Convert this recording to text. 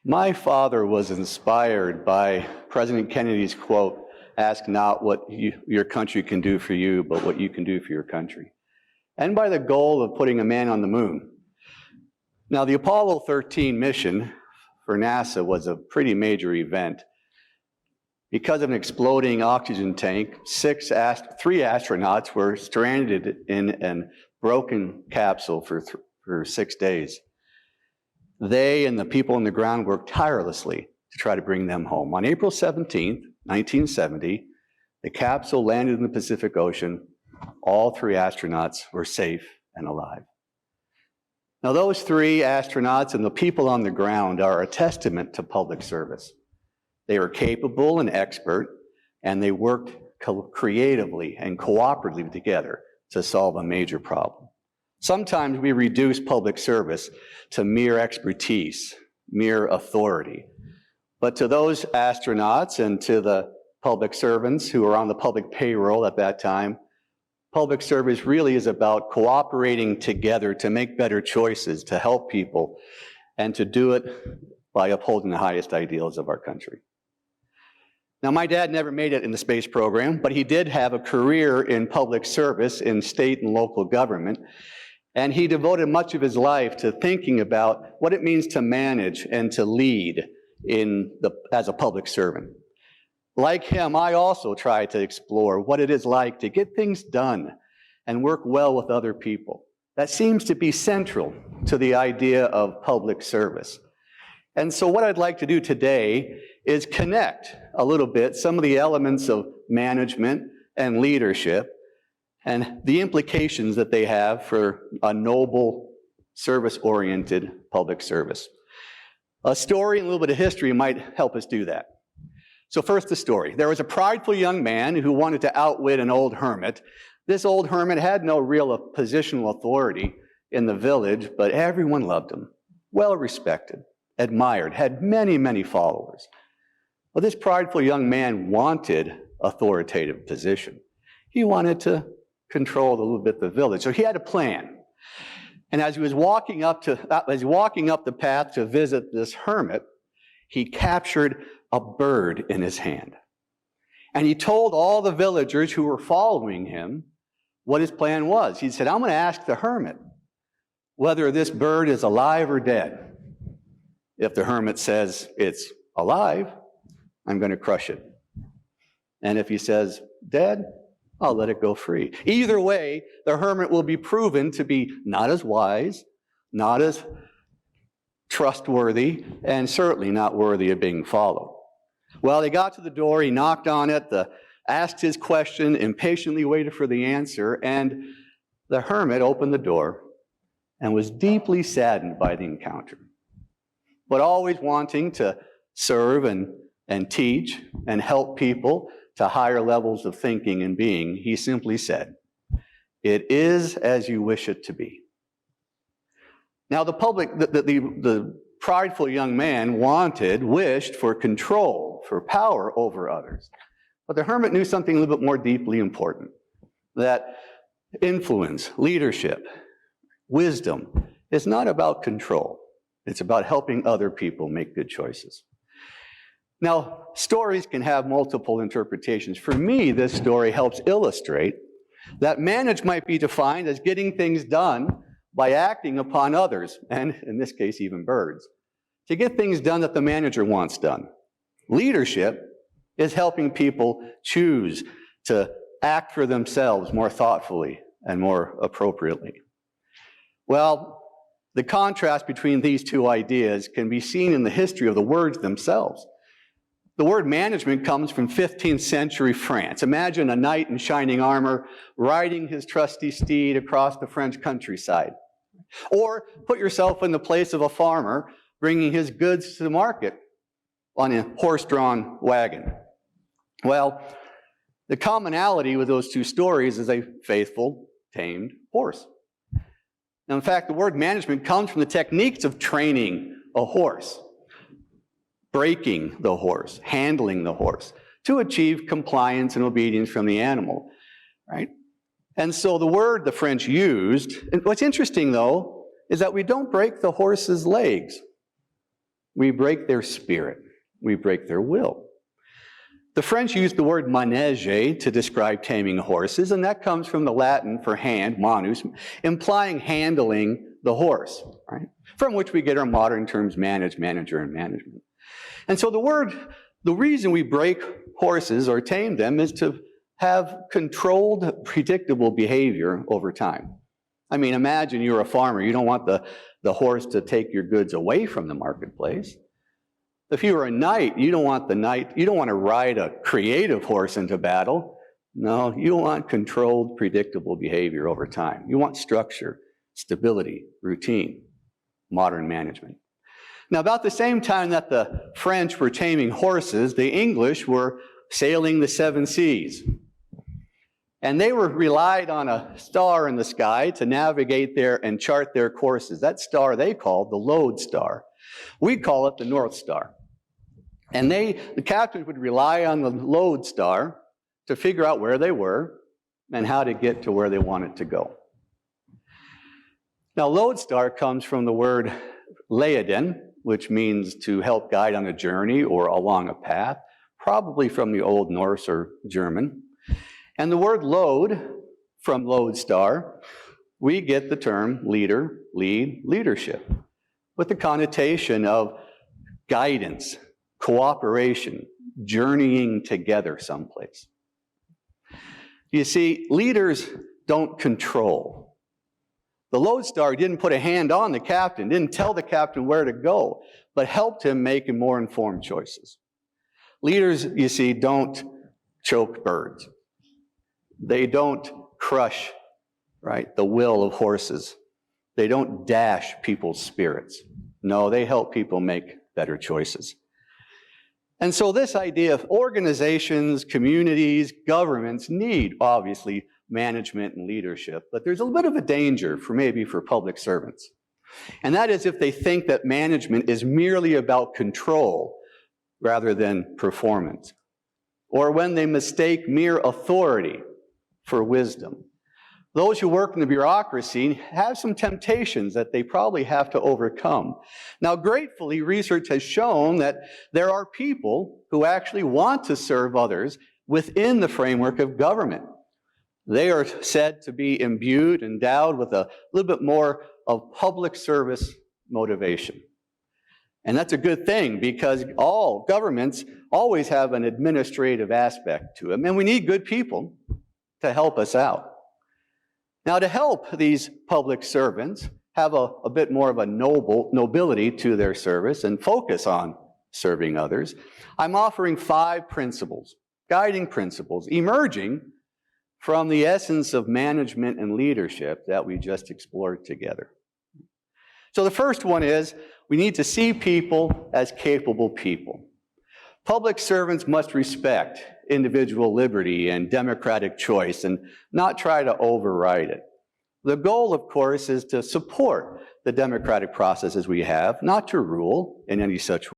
My father was inspired by President Kennedy's quote, "Ask not what your country can do for you, but what you can do for your country," and by the goal of putting a man on the moon. Now, the Apollo 13 mission for NASA was a pretty major event. Because of an exploding oxygen tank, three astronauts were stranded in a broken capsule for 6 days. They and the people on the ground worked tirelessly to try to bring them home. On April 17th, 1970, the capsule landed in the Pacific Ocean. All three astronauts were safe and alive. Now, those three astronauts and the people on the ground are a testament to public service. They were capable and expert, and they worked creatively and cooperatively together to solve a major problem. Sometimes we reduce public service to mere expertise, mere authority. But to those astronauts and to the public servants who were on the public payroll at that time, public service really is about cooperating together to make better choices, to help people, and to do it by upholding the highest ideals of our country. Now, my dad never made it in the space program, but he did have a career in public service in state and local government, and he devoted much of his life to thinking about what it means to manage and to lead as a public servant. Like him, I also try to explore what it is like to get things done and work well with other people. That seems to be central to the idea of public service. And so what I'd like to do today is connect a little bit some of the elements of management and leadership and the implications that they have for a noble, service-oriented public service. A story and a little bit of history might help us do that. So first, the story. There was a prideful young man who wanted to outwit an old hermit. This old hermit had no real positional authority in the village, but everyone loved him, well respected, admired, had many, many followers. Well, this prideful young man wanted authoritative position. He wanted to control a little bit the village, so he had a plan. And as he was walking up the path to visit this hermit, he captured a bird in his hand. And he told all the villagers who were following him what his plan was. He said, "I'm going to ask the hermit whether this bird is alive or dead. If the hermit says it's alive, I'm going to crush it. And if he says dead, I'll let it go free. Either way, the hermit will be proven to be not as wise, not as trustworthy, and certainly not worthy of being followed." Well, they got to the door, he knocked on it, asked his question, impatiently waited for the answer, and the hermit opened the door and was deeply saddened by the encounter. But always wanting to serve and teach and help people to higher levels of thinking and being, he simply said, "It is as you wish it to be." Now, the prideful young man wished for control, for power over others. But the hermit knew something a little bit more deeply important, that influence, leadership, wisdom is not about control. It's about helping other people make good choices. Now, stories can have multiple interpretations. For me, this story helps illustrate that manage might be defined as getting things done by acting upon others, and in this case, even birds, to get things done that the manager wants done. Leadership is helping people choose to act for themselves more thoughtfully and more appropriately. Well, the contrast between these two ideas can be seen in the history of the words themselves. The word management comes from 15th century France. Imagine a knight in shining armor riding his trusty steed across the French countryside. Or put yourself in the place of a farmer bringing his goods to the market on a horse-drawn wagon. Well, the commonality with those two stories is a faithful, tamed horse. Now, in fact, the word management comes from the techniques of training a horse, breaking the horse, handling the horse, to achieve compliance and obedience from the animal, right? And so the word the French used, and what's interesting though, is that we don't break the horse's legs. We break their spirit. We break their will. The French used the word manege to describe taming horses, and that comes from the Latin for hand, manus, implying handling the horse, right? From which we get our modern terms manage, manager, and management. And so the reason we break horses or tame them is to have controlled, predictable behavior over time. I mean, imagine you're a farmer. You don't want the horse to take your goods away from the marketplace. If you were a knight, you don't want to ride a creative horse into battle. No, you want controlled, predictable behavior over time. You want structure, stability, routine, modern management. Now, about the same time that the French were taming horses, the English were sailing the 7 seas. And they relied on a star in the sky to navigate there and chart their courses. That star they called the lodestar. We call it the North Star. And the captains would rely on the lodestar to figure out where they were and how to get to where they wanted to go. Now, lodestar comes from the word leiden, which means to help guide on a journey or along a path, probably from the Old Norse or German. And the word load, from lodestar, we get the term leader, lead, leadership, with the connotation of guidance, cooperation, journeying together someplace. You see, leaders don't control. The lodestar didn't put a hand on the captain, didn't tell the captain where to go, but helped him make more informed choices. Leaders, you see, don't choke birds. They don't crush, right, the will of horses. They don't dash people's spirits. No, they help people make better choices. And so this idea of organizations, communities, governments need, obviously, management and leadership, but there's a little bit of a danger for public servants. And that is if they think that management is merely about control rather than performance, or when they mistake mere authority for wisdom. Those who work in the bureaucracy have some temptations that they probably have to overcome. Now, gratefully, research has shown that there are people who actually want to serve others within the framework of government. They are said to be endowed with a little bit more of public service motivation. And that's a good thing because all governments always have an administrative aspect to them, and we need good people to help us out. Now, to help these public servants have a bit more of a nobility to their service and focus on serving others, I'm offering 5 principles, guiding principles, emerging from the essence of management and leadership that we just explored together. So the first one is we need to see people as capable people. Public servants must respect individual liberty and democratic choice and not try to override it. The goal, of course, is to support the democratic processes we have, not to rule in any such way.